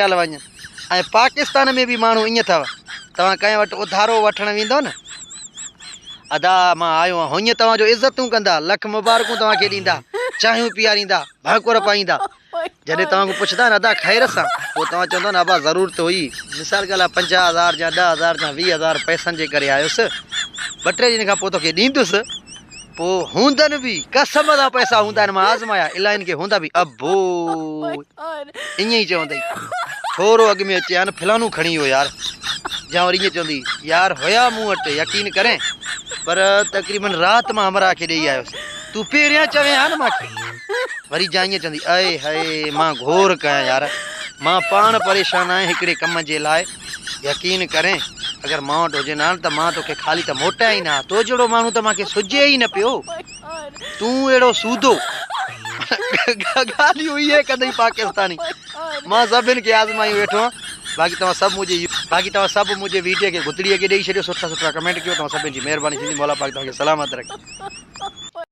हल वञनि। ऐं पाकिस्तान में भी माण्हू ईअं अथव, तव्हां कंहिं वटि उधारो वठणु वेंदव न, अदा मां आयो आहियां, हीअं तव्हांजो इज़तूं कंदा, लख मुबारकूं तव्हांखे ॾींदा, चांहियूं पीआरींदा, भाकुर पाईंदा। जॾहिं तव्हांखो पुछंदा न अदा ख़ैर सां, पोइ तव्हां चवंदव न अबा ज़रूरत हुई, मिसाल ॻाल्हि आहे 50,000 या 10,000 या 20,000 पैसनि जे करे आयुसि, 2-3 ॾींहंनि खां पोइ तोखे ॾींदुसि। पोइ हूंदनि बि कसम जा पैसा हूंदा आहिनि, मां आज़माया इलाहिनि खे, हूंदा बि अबो ईअं ई चवंदई। थोरो अॻु में अचे हा न फलाणो खणी वियो यार, या वरी ईअं चवंदी यार हुया मूं वटि यकीन करें, पर तक़रीबन राति मां हमरा खे ॾेई आयुसि, तूं पहिरियां चवे हा न मूंखे। वरी जा ईअं चवंदी अए हाय मां घोर कयां यार, मां पाण परेशान आहियां हिकिड़े कम जे लाइ, यकीन करें अगरि मां वटि हुजे न त मां तोखे ख़ाली त मोटाए ई न, तो जहिड़ो माण्हू त मूंखे सुझे ई न पियो, तूं अहिड़ो सूदो। ॻाल्हियूं इहे कंदई पाकिस्तानी। मां सभिनि खे आज़माई वेठो आहियां। बाक़ी तव्हां सभु मुंहिंजे वीडियो खे गुदड़ीअ खे ॾेई छॾियो, सुठा सुठा कमेंट कयो, तव्हां सभिनि जी महिरबानी थींदी। मौला पाक तव्हांखे सलामत रखे।